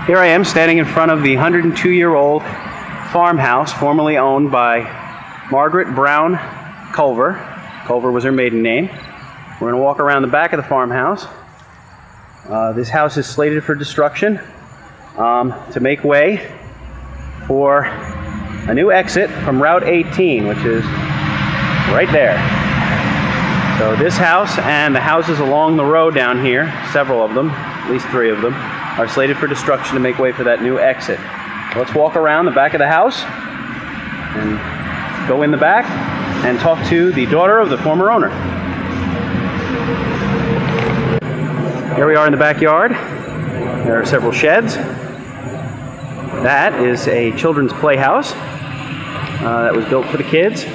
Here I am standing in front of the 102-year-old farmhouse formerly owned by Margaret Brown Culver. Culver was her maiden name. We're going to walk around the back of the farmhouse. This house is slated for destruction to make way for a new exit from Route 18, which is right there. So this house and the houses along the road down here, several of them, at least 3 of them, are slated for destruction to make way for that new exit. Let's walk around the back of the house and go in the back and talk to the daughter of the former owner. Here we are in the backyard. There are several sheds. That is a children's playhouse that was built for the kids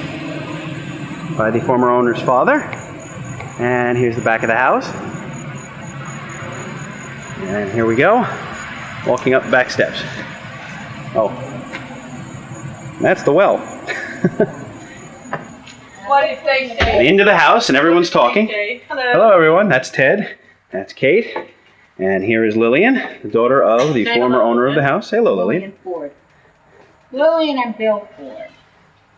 by the former owner's father. And here's the back of the house. And here we go, walking up back steps. Oh, that's the well. What if they say? Into the house, and everyone's talking. Hello. Hello, everyone. That's Ted. That's Kate. And here is Lillian, the daughter of the former owner of the house. Say hello, Lillian. Lillian Ford. Lillian and Bill Ford.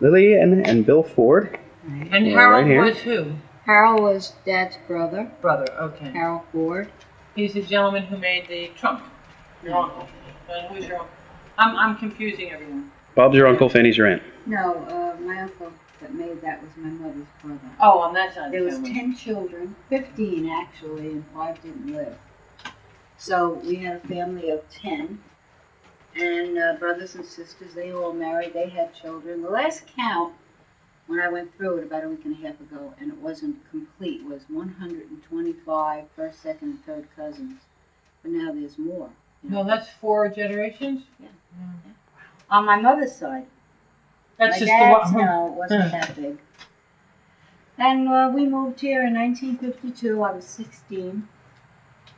Lillian and Bill Ford. And Yeah, Harold right here. was who? Harold was Dad's brother, Brother, okay. Harold Ford. He's the gentleman who made the trunk. Your uncle. And who's your uncle? I'm confusing everyone. Bob's your uncle, Fanny's your aunt. No, my uncle that made that was my mother's brother. Oh, on that side of There the was family. 10 children, 15 actually, and 5 didn't live. So we had a family of 10, and brothers and sisters, they all married, they had children. The last count, when I went through it about a week and a half ago, and it wasn't complete, was 125 first, second, and third cousins. But now there's more. You know. No, that's 4 generations? Yeah. On my mother's side. That's My just dad's, the one. no, it wasn't that big. And we moved here in 1952. I was 16.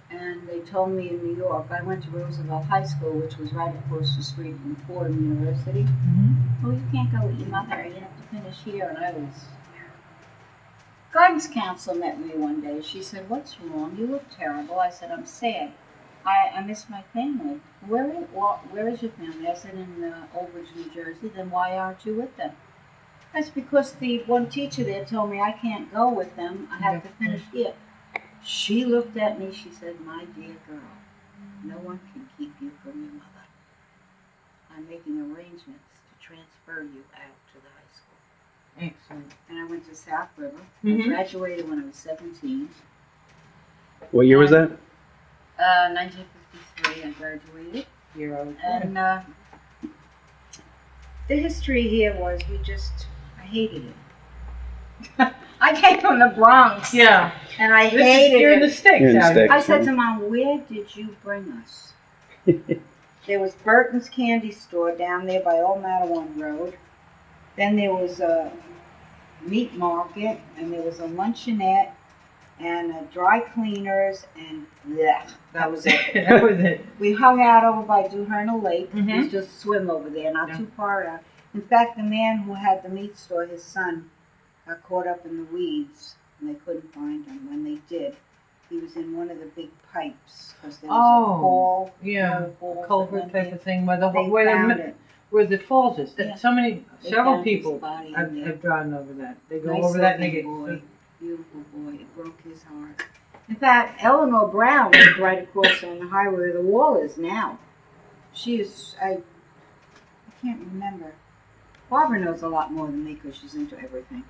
And they told me in New York, I went to Roosevelt High School, which was right across the street from Fordham University. Oh, you can't go with your mother. You have to finish here. And I was... Guidance counselor met me one day. She said, "What's wrong? You look terrible." I said, "I'm sad. I miss my family." Where is your family? I said, "In Old Bridge, New Jersey." "Then why aren't you with them?" "That's because the one teacher there told me I can't go with them. I have to finish here." She looked at me. She said, "My dear girl, no one can keep you from your mother. I'm making arrangements to transfer you out to the high school." Excellent. And I went to South River. Mhm. I graduated when I was 17. What year was that? 1953, I graduated. You're okay. And the history here was I hated it. I came from the Bronx. Yeah. And I You're hated in the it. sticks You're in the out here. sticks. I said to Mom, "Where did you bring us?" There was Burton's Candy Store down there by Old Mattawan Road. Then there was a meat market, and there was a luncheonette, and dry cleaners, and blech, that was it. That was it. We hung out over by Duherna Lake. Mhm. It was just swim over there, not Yeah. too far out. In fact, the man who had the meat store, his son, got caught up in the weeds, and they couldn't find him. When they did, he was in one of the big pipes, because there was a hole. Yeah. Balls that Culvert went type in. of thing where the They where found the it. where the falls is. Yeah. Several They found his people body in have there. driven over that. They go Nice over that and they looking get. boy. Beautiful boy. It broke his heart. In fact, Eleanor Brown lived right across on the highway where the wall is now. She is, I can't remember. Barbara knows a lot more than me because she's into everything.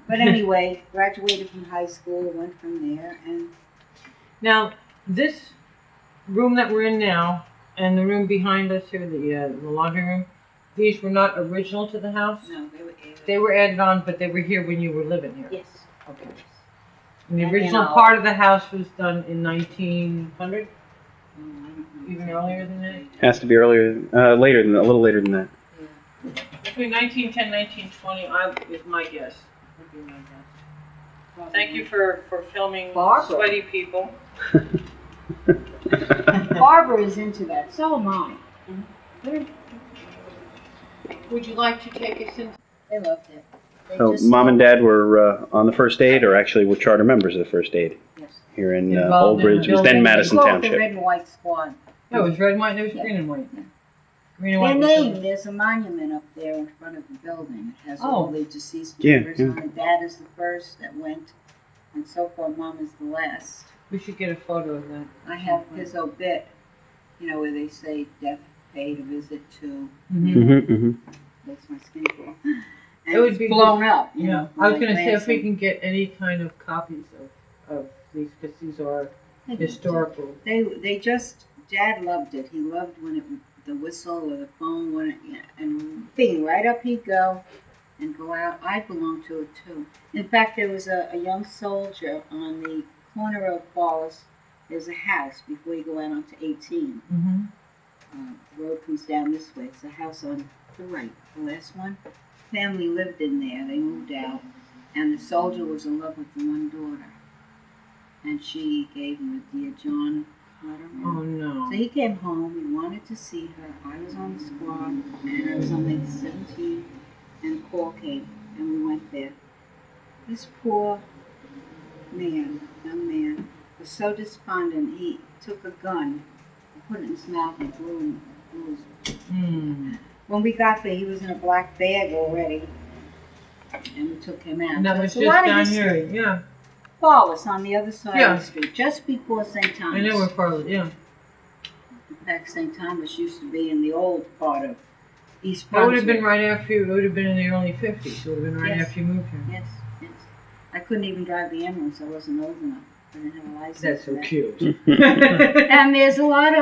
But anyway, graduated from high school, went from there, and Now, this room that we're in now, and the room behind us here, the laundry room, these were not original to the house? no, they were added. They were added on, but they were here when you were living here? Yes. Okay. And the And original then part of the house was done in 1900? Oh, I don't know Even exactly. earlier than that? Has to be earlier, later than a little later than that. Yeah. Between 1910 and 1920 is my guess. Would be my guess. Thank you for filming Barbara. sweaty people. Barbara is into that. So am I. Would you like to take us in? They loved it. They So just Mom and loved Dad were on the first aid, or actually were charter members of the first aid it. Yes. here in Involved Old in Bridge. It was building- then Madison We call it the Township. Red and White Squad. No, it was red and white. There was Yeah. green and white. Yeah. Green and Their white. was name, the- there's a monument up there in front of the building. It has Oh. all the deceased Yeah, members yeah. on it. Dad is the first that went, and so far Mom is the last. We should get a photo of that. I have his obit, where they say death paid a visit to, Mm-hmm. makes my skin crawl. And It would it's be blown up, Yeah, I was gonna say if we can get any kind of copies of these, because these are historical. Dad loved it. He loved when the whistle or the phone went, and bing, right up he'd go and go out. I belonged to it too. In fact, there was a young soldier on the corner of Wallace. There's a house before you go out onto 18. Mm-hmm. The road comes down this way. It's a house on the right, the last one. Family lived in there. They moved out, and the soldier was in love with the one daughter, and she gave him a Dear John letter. Oh no. So he came home, he wanted to see her. I was on the squad, and I was only 17, and the call came, and we went there. This poor man, young man, was so despondent, he took a gun, and put it in his mouth, and blew his. Hmm. When we got there, he was in a black bag already, and we took him out. And that So was it's a just lot of down history. here. Yeah, Wallace on the other side Yeah. of the street, just before St. Thomas. I know where Farley. Yeah, In fact, St. Thomas used to be in the old part of East that would have Brunswick. been right after you. It would have been in the early '50s. It would have been right Yes. after you moved here. Yes, yes. I couldn't even drive the ambulance. I wasn't old enough. I didn't have a license. That's so yet. cute. And there's a lot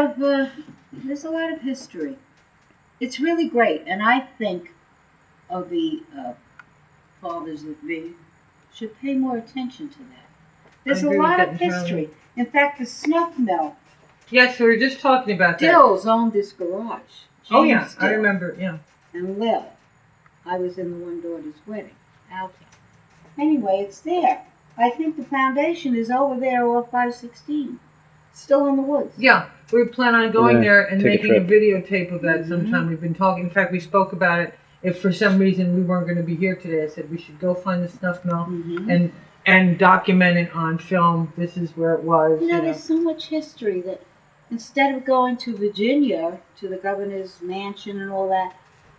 of history. It's really great, and I think of the fathers that be should pay more attention to that. There's a agree with lot that of entirely. history. In fact, the snuff mill. Yes, we were just talking about that. Dills owned this garage. Oh yeah, James I Dill remember. Yeah. And Lil. I was in the one daughter's wedding. Out there. Anyway, it's there. I think the foundation is over there off 516. Still in the woods. Yeah, we plan on going Yeah, there and take a making a trip. videotape of that Mhm. sometime. We've been talking. In fact, we spoke about it. If for some reason we weren't going to be here today, I said we should go find the snuff mill Mm-hmm. and document it on film. This is where it was. There's so much history that instead of going to Virginia, to the governor's mansion and all that,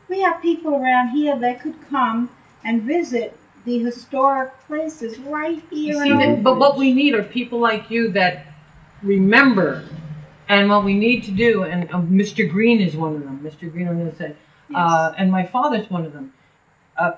we have people around here that could come and visit the historic places right You here see, in but what Oakridge. we need are people like you that remember. And what we need to do, and Mr. Green is one of them. Mr. Green on the other side. Yes. And my father's one of them.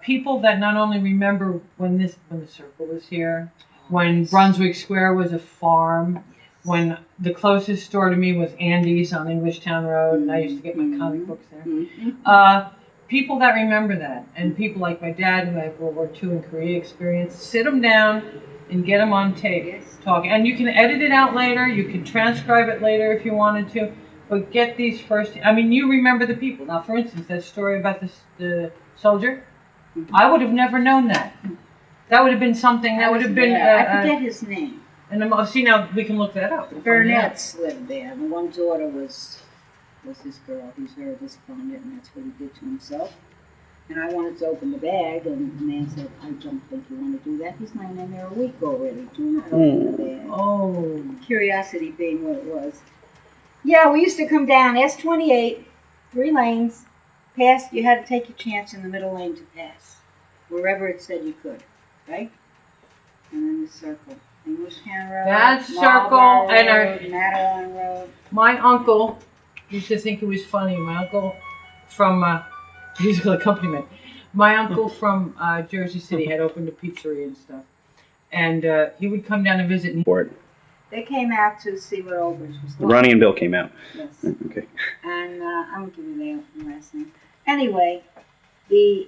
People that not only remember when the circle was here, when Brunswick Square was a farm, when the closest store to me was Andy's on Englishtown Road, and I used to get my comic books there. Mhm. People that remember that, and people like my dad who had World War II and Korea experience, sit them down and get them on tape, Yes. talk. And you can edit it out later, you can transcribe it later if you wanted to, but get these first. I mean, you remember the people. Now, for instance, that story about the soldier, I would have never known that. That would have been something. That would have been. I forget his name. And see, now we can look that up. The Burnett's lived there. The one daughter was his girl. He's very despondent, and that's what he did to himself. And I wanted to open the bag, and the man said, "I don't think you want to do that. He's lying in there a week already. Do not open the bag." Oh. Curiosity being what it was. Yeah, we used to come down S28, 3 lanes. Past, you had to take your chance in the middle lane to pass, wherever it said you could, right? And then the circle. Englishtown Road, That circle Marlborough and our- Road, Madeline Road. My uncle used to think it was funny. My uncle from musical accompaniment. My uncle from Jersey City had opened a pizzeria and stuff, and he would come down and visit. And For it. They came out to see what Oldbridge was like. Ronnie and Bill came out. Yes. Okay. And I won't give you the last name. Anyway, the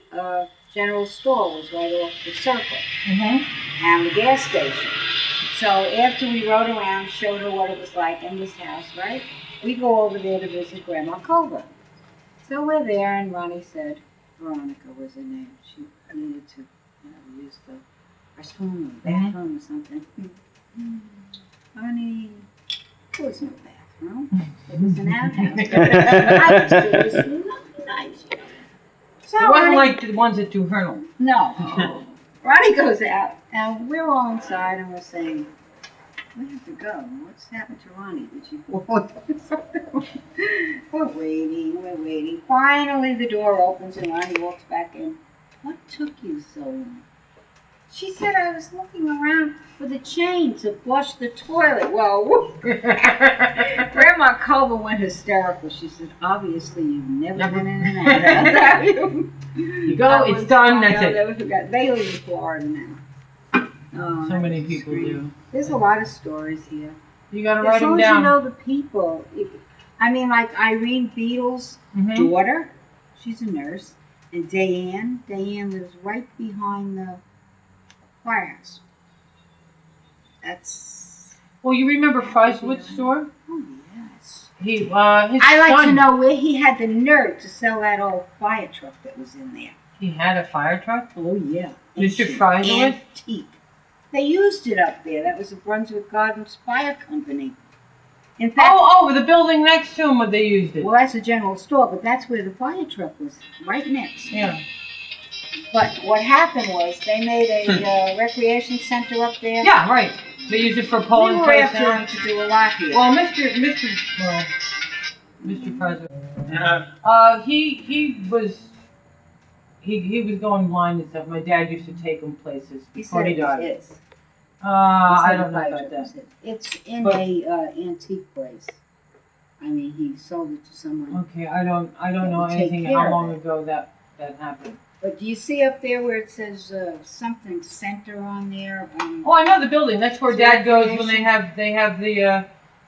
general store was right off the circle and the gas station. So after we rode around, showed her what it was like in this house, right? We go over there to visit Grandma Culver. So we're there, and Ronnie said, Veronica was her name. She needed to use the restroom or bathroom or something. Ronnie, there was no bathroom. It was an outhouse. It was not nice. So it wasn't Ronnie- like the ones at Duhernal. no. Ronnie goes out, and we're all inside, and we're saying, We have to go. What's happened to Ronnie? Did she fall? We're waiting. Finally, the door opens and Ronnie walks back in. What took you so long? She said I was looking around for the chain to flush the toilet. Well, Grandma Culver went hysterical. She said, obviously you've never been in and out. You go, it's done, that's I'll it. never forget. They live in Florida now. Oh, So many people do. There's a lot of stories here. You gotta As write them long as you down. know the people. I mean, like Irene Beadle's daughter, she's a nurse, and Diane lives right behind the firehouse. That's. Well, you remember Frieswood's store? Oh yes. His I like son, to know where he had the nerve to sell that old fire truck that was in there. He had a fire truck? Oh yeah. Mr. Frieswood? Antique. They used it up there. That was the Brunswick Gardens Fire Company. In fact, Oh, the building next to him where they used it. well, that's a general store, but that's where the fire truck was, right next. Yeah. But what happened was they made a recreation center up there. Yeah, right. They used it for We polling were place after now. them to do a lot here. Well, Mr. Frieswood. He was going blind and stuff. My dad used to take him places He before said he it was died. his. He I said don't the know fire about truck that. was his. It's in But- a antique place. I mean, he sold it to someone. Okay, I don't That know would take anything care how of long it. ago that happened. But do you see up there where it says something center on there? Oh, I know the building. That's where It's Dad goes when recreation. they have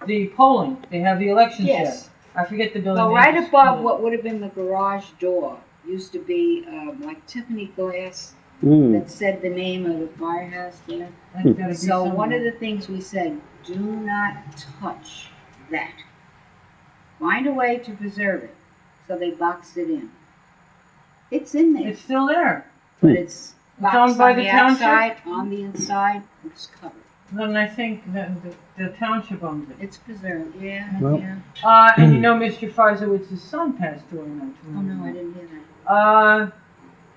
the polling. They have the election Yes. there. I forget the building. Well, name. right It's above cool. what would have been the garage door used to be like Tiffany glass Mm. that said the name of the firehouse there. That's gotta be So one somewhere. of the things we said, do not touch that. Find a way to preserve it. So they boxed it in. It's in there, It's still there. but it's boxed owned by on the the township? outside, on the inside, it's covered. Then I think that the township owns it. It's preserved, yeah, Well. yeah. And you know, Mr. Frieswood's son passed away not too Oh long no, I ago. didn't hear that.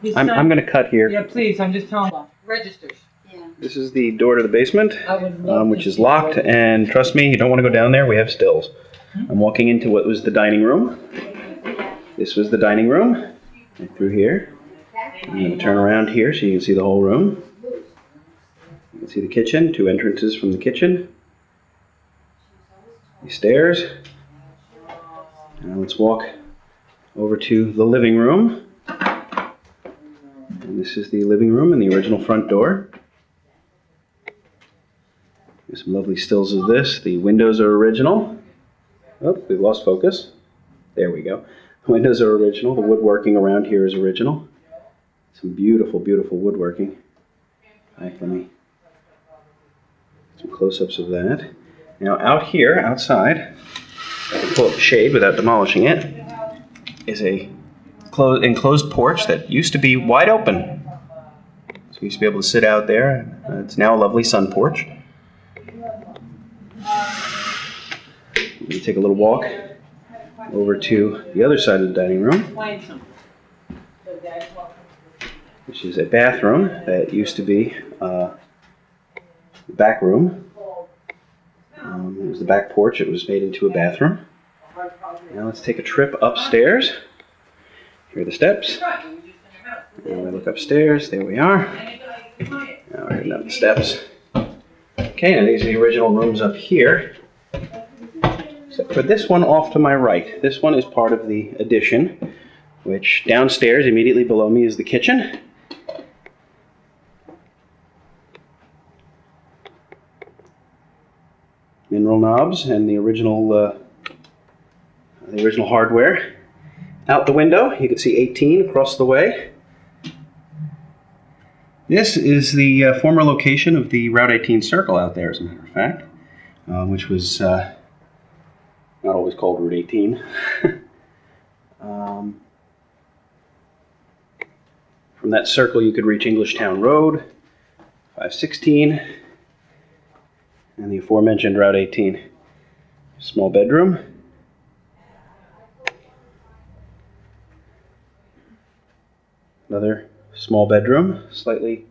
His I'm son, going to cut here. Yeah, please. I'm just telling you. Registers. Yeah. This is the door to the basement, I would love which to is see locked. registers. And trust me, you don't want to go down there. We have stills. I'm walking into what was the dining room. This was the dining room. Right through here. I'm going to turn around here so you can see the whole room. You can see the kitchen, 2 entrances from the kitchen. These stairs. Now let's walk over to the living room. And this is the living room and the original front door. There's some lovely stills of this. The windows are original. Oh, we've lost focus. There we go. The windows are original. The woodworking around here is original. Some beautiful, beautiful woodworking. In fact, let me some close-ups of that. Now out here, outside, I can pull up the shade without demolishing it, is a enclosed porch that used to be wide open. So we used to be able to sit out there. It's now a lovely sun porch. We take a little walk over to the other side of the dining room, Explain something. So Dad's welcome. which is a bathroom that used to be the back room. It was the back porch. It was made into a bathroom. Now let's take a trip upstairs. Here are the steps. Now we look upstairs. There we are. Now we're heading up the steps. Okay, now these are the original rooms up here. Except for this one off to my right. This one is part of the addition, which downstairs, immediately below me, is the kitchen. Mineral knobs and the original hardware. Out the window, you can see 18 across the way. This is the former location of the Route 18 Circle out there, as a matter of fact, which was not always called Route 18. From that circle, you could reach Englishtown Road, 516, and the aforementioned Route 18. Small bedroom. Another small bedroom, slightly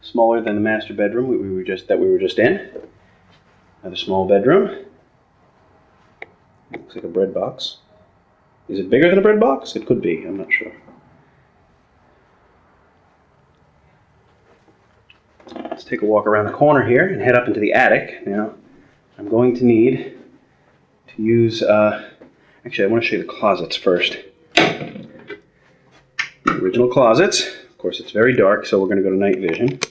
smaller than the master bedroom we were just in. Another small bedroom. Looks like a bread box. Is it bigger than a bread box? It could be, I'm not sure. Let's take a walk around the corner here and head up into the attic. Now, I'm going to need to use, actually I want to show you the closets first. The original closets. Of course it's very dark, so we're going to go to night vision. So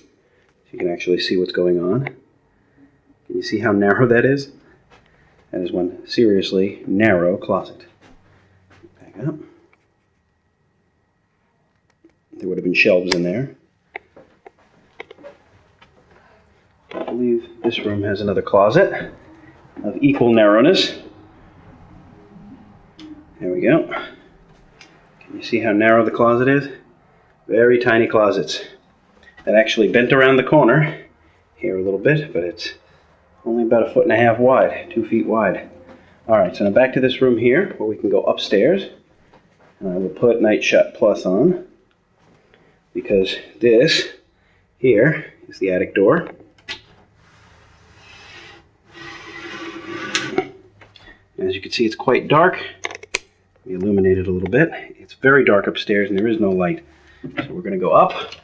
you can actually see what's going on. Can you see how narrow that is? That is one seriously narrow closet. Back up. There would have been shelves in there. I believe this room has another closet of equal narrowness. There we go. Can you see how narrow the closet is? Very tiny closets. That actually bent around the corner here a little bit, but it's only about 1.5 feet wide, 2 feet wide. Alright, so now back to this room here where we can go upstairs. And I will put Night Shut Plus on because this here is the attic door. As you can see, it's quite dark. We illuminate it a little bit. It's very dark upstairs and there is no light. So we're going to go up.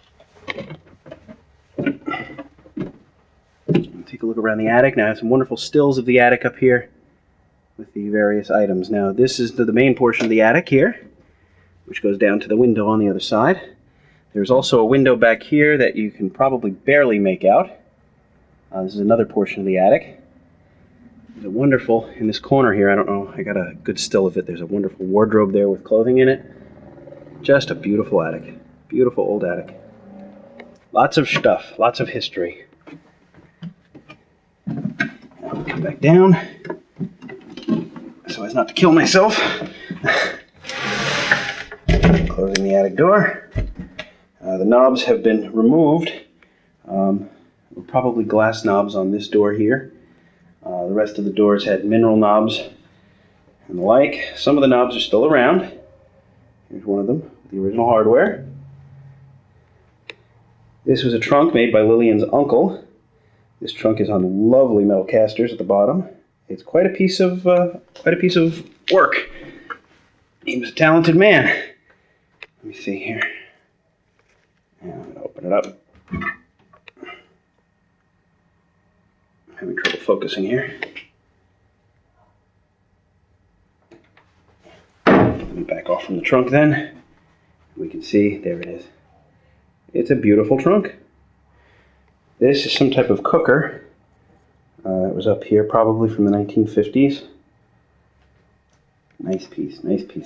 Take a look around the attic. Now I have some wonderful stills of the attic up here with the various items. Now this is the main portion of the attic here, which goes down to the window on the other side. There's also a window back here that you can probably barely make out. This is another portion of the attic. There's a wonderful, in this corner here, I don't know, I got a good still of it. There's a wonderful wardrobe there with clothing in it. Just a beautiful attic. Beautiful old attic. Lots of stuff, lots of history. Now I'll come back down so as not to kill myself. Closing the attic door. The knobs have been removed. Probably glass knobs on this door here. The rest of the doors had mineral knobs and the like. Some of the knobs are still around. Here's one of them, the original hardware. This was a trunk made by Lillian's uncle. This trunk is on lovely metal casters at the bottom. It's quite a piece of work. He was a talented man. Let me see here. Yeah, I'm going to open it up. I'm having trouble focusing here. Let me back off from the trunk then. We can see, there it is. It's a beautiful trunk. This is some type of cooker that was up here probably from the 1950s. Nice piece,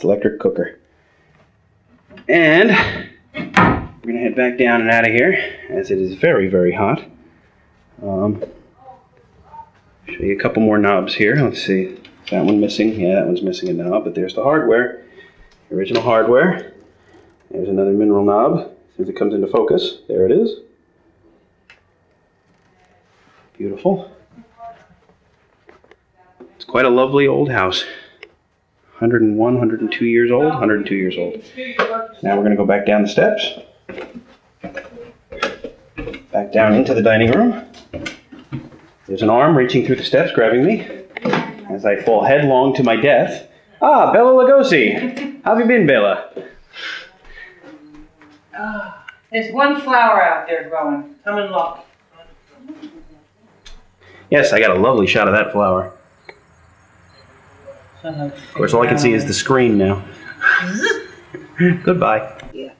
electric cooker. And we're going to head back down and out of here as it is very, very hot. Show you a couple more knobs here. Let's see. Is that one missing? Yeah, that one's missing a knob, but there's the hardware. The original hardware. There's another mineral knob. As soon as it comes into focus, there it is. Beautiful. It's quite a lovely old house. 101, 102 years old, 102 years old. Now we're going to go back down the steps. Back down into the dining room. There's an arm reaching through the steps, grabbing me as I fall headlong to my death. Ah, Bella Lugosi. How have you been, Bella? There's one flower out there growing. Come and look. Yes, I got a lovely shot of that flower. Of course, all I can see is the screen now. Goodbye. Yeah.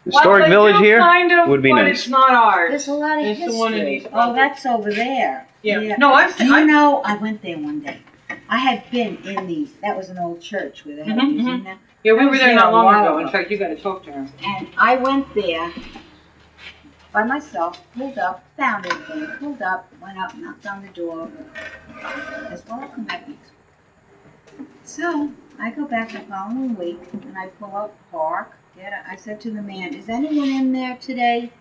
Historic village here kind of, would be but nice. it's not ours. There's a lot of It's the one in history. East Oh, London. that's over there. Yeah. No, Do you know, I went there one day. I had been in these, that was an old church where they had a museum now. Yeah, we I were was there there not a long while ago. ago. In fact, you got to talk to her. And I went there by myself, pulled up, found everything, pulled up, went up, knocked on the door. As well, I'll come back next week. So I go back the following week and I pull up, park, I said to the man, is anyone in there today?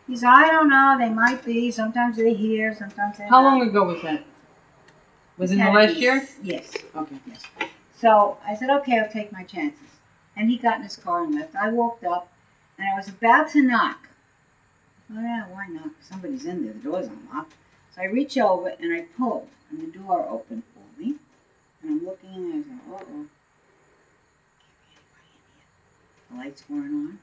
He said, I don't know, they might be, sometimes they're here, sometimes they're How not. long ago was that? Within Had the to last be year? Yes. Okay. Yes. So I said, okay, I'll take my chances. And he got in his car and left. I walked up and I was about to knock. Oh yeah, why not? Somebody's in there, the door's unlocked. So I reach over and I pull, and the door opened for me. And I'm looking in there, I said, uh-oh. The lights weren't on.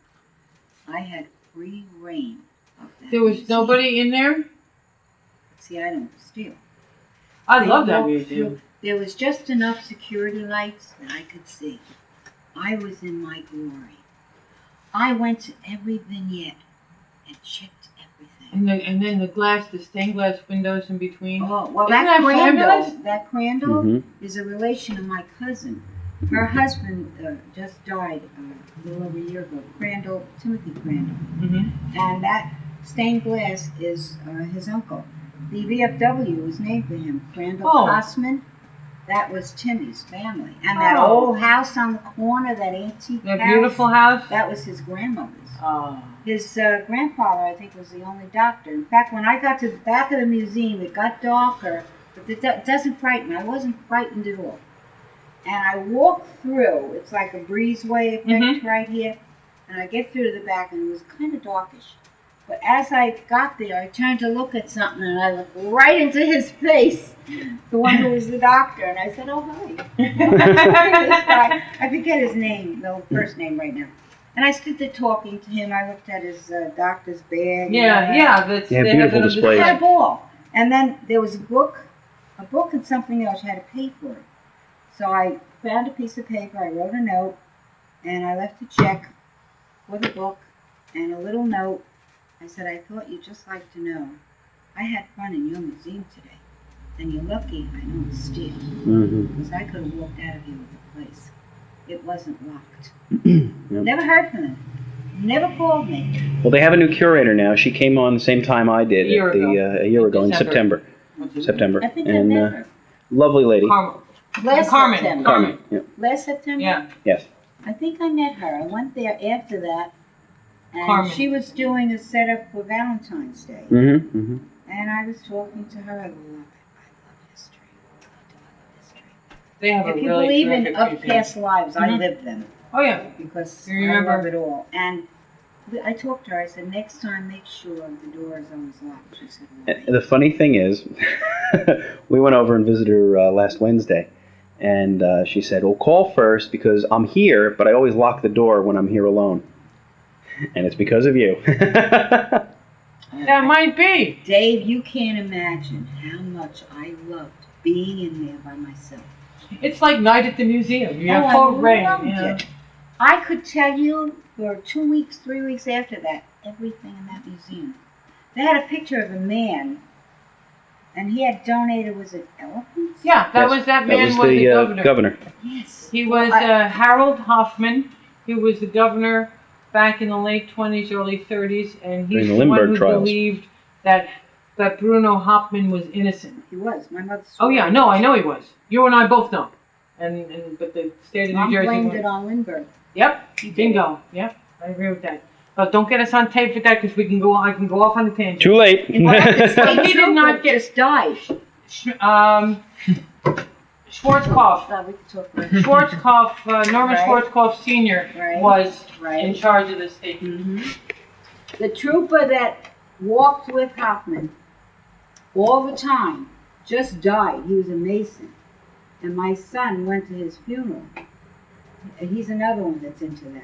I had free reign of that. There was museum. nobody in there? See, I don't steal. I love that walked museum. through- There was just enough security lights that I could see. I was in my glory. I went to every vignette and checked everything. And then the glass, the stained glass windows in between. Oh, well, Isn't that that fabulous? Crandall Mhm. is a relation of my cousin. Her husband just died a little over a year ago. Timothy Crandall. Mm-hmm. And that stained glass is his uncle. The VFW was named for him. Crandall Oh. Kossman. That was Timmy's family. And that Oh. old house on the corner, that antique That house, beautiful house. that was his grandmother's. Oh. His grandfather, I think, was the only doctor. In fact, when I got to the back of the museum, it got darker, but it doesn't frighten me. I wasn't frightened at all. And I walked through. It's like a breezeway effect right here. And I get through to the back, and it was kind of darkish. But as I got there, I turned to look at something, and I looked right into his face, the one who was the doctor. And I said, "Oh, hi." This guy, I forget his name, the first name right now. And I stood there talking to him. I looked at his doctor's bag. Yeah. That's Yeah, they have beautiful it on the displays. I had a display. ball. And then there was a book and something else. You had to pay for it. So I found a piece of paper. I wrote a note, and I left a check for the book and a little note. I said, "I thought you'd just like to know. I had fun in your museum today. And you're lucky I don't steal. Mhm. Because I could have walked out of here with the place. It wasn't locked." Yep. Never heard from them. Never called me. Well, they have a new curator now. She came on the same time I did A year a year ago in December. September. I think I And met her. lovely lady. Last Carmen. September. Carmen. Yeah. Last September? Yeah. Yes. I think I met her. I went there after that. And Carmen. she was doing a setup for Valentine's Day. Mm-hmm. Mm-hmm. And I was talking to her. I love it. I love history. I love history. They have a If you really believe in terrific up museum. past lives, I Mhm. lived them. Oh yeah. Because You I remember? love it all. And I talked to her. I said, "Next time, make sure the door is always locked." She said, "Why?" The funny thing is, we went over and visited her last Wednesday, and she said, "Well, call first because I'm here, but I always lock the door when I'm here alone, and it's because of you." That might be. Dave, you can't imagine how much I loved being in there by myself. It's like night at the museum. You have Oh, full I reign. loved You know? it. I could tell you for 2 weeks, 3 weeks after that, everything in that museum. They had a picture of a man, and he had donated, was it elephants? Yeah, that Yes, was that that man was was the the governor. governor. Yes. He was Harold Hoffman. He was the governor back in the late 20s, early 30s, and he's During the the one Lindbergh who trials. believed that Bruno Hauptmann was innocent. He was. My mother. Oh yeah, no, I know he was. You and I both know. And but the state of Mom New Jersey. blamed it on Lindbergh. Yep, bingo. Yep, I agree with that. But don't get us on tape with that because we can go. I can go off on a tangent. Too late. In fact, the state He did not trooper get- just died. Schwarzkopf. We could talk about it. Schwarzkopf, Norman Right. Schwarzkopf Sr. Right. was in Right. charge of the state. The trooper that walked with Hoffman all the time just died. He was a Mason. And my son went to his funeral. And he's another one that's into that.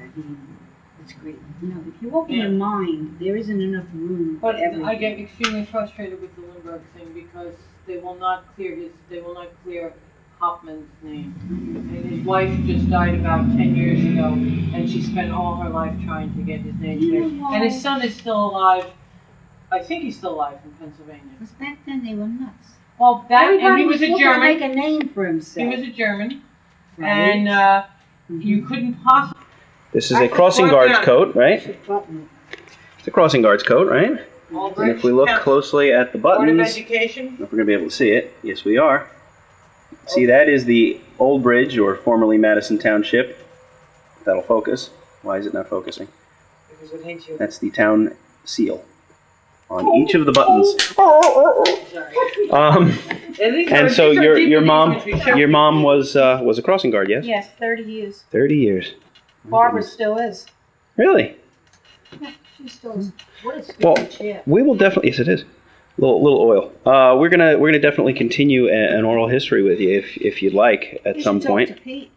It's great. You know, if you open your mind, there isn't enough room for But everything. I get extremely frustrated with the Lindbergh thing because they will not clear Hoffman's name. And his wife just died about 10 years ago, and she spent all her life trying to get his name You cleared. know why? And his son is still alive. I think he's still alive in Pennsylvania. Because back then they were nuts. Well, Everybody and he was a looking to make German. a name for He himself. was a German, Right. and you couldn't possibly. This is a crossing guard's coat, right? Should button It's a crossing guard's coat, right? And if we look closely at the Board of buttons, Education. if we're going to be able to see it, yes, we are. See, that is the Old Bridge, or formerly Madison Township. That'll focus. Why is it not focusing? Because it hates you. That's the town seal on each of the buttons. Sorry. And so your mom was a crossing guard, yes? Yes, 30 years. 30 years. Barbara still is. Really? Yeah, she still is. What a Well, stupid chair. we will definitely. Yes, it is. Little oil. We're gonna definitely continue an oral history with you if you'd like at You some should talk point. to Pete.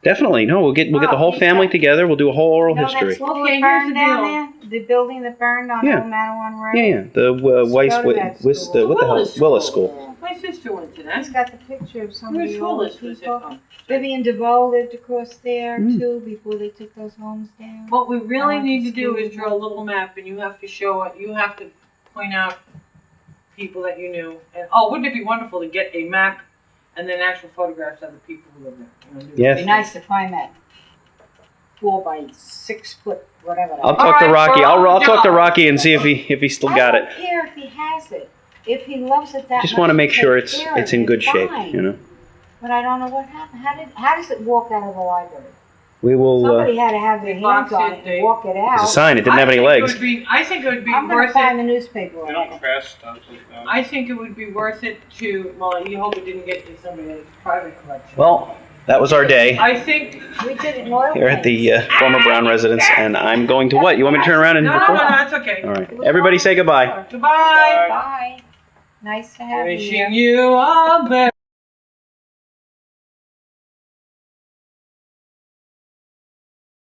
Definitely. No, we'll get the Oh, whole he's family got- together. We'll do a whole oral You know history. that school Okay, that here's burned the down deal. there? The building that burned on Yeah. Old Madawan Road? Yeah. The Let's go to that what school. the hell? Willis School. Yeah. My sister went to He's that. got the picture of some of Where's the older Willis was it? people. Oh. Vivian DeVoe lived across there Mm. too before they took those homes down. What we really I went need to to do school. is draw a little map, and you have to show it. You have to point out people that you knew. And wouldn't it be wonderful to get a map and then actual photographs of the people who live there? You know, do Yes. It'd be nice to find that 4 by 6 foot whatever. I'll that talk to All right, Rocky. well, I'll talk to John. Rocky and see if he still got I it. don't care if he has it. If he loves it that Just much, want to make take sure it's care of in it, good shape. fine. You know. But I don't know what happened. How does it walk out of the library? We will. Somebody had to have their They hands box on it, it they- and walk it out. It's a sign. It didn't have any legs. I think it would be I'm gonna worth find it. the newspaper. They on don't it. press stuff like that. I think it would be worth it to. Well, you hope it didn't get to somebody's private collection. Well, that was our day I think. We did it in oil here at the paints. former Brown residence, and I'm going to what? You want me to turn around and No, record? it's okay. All right. Everybody say goodbye. Goodbye. Bye. Nice to have you here. Wishing you all the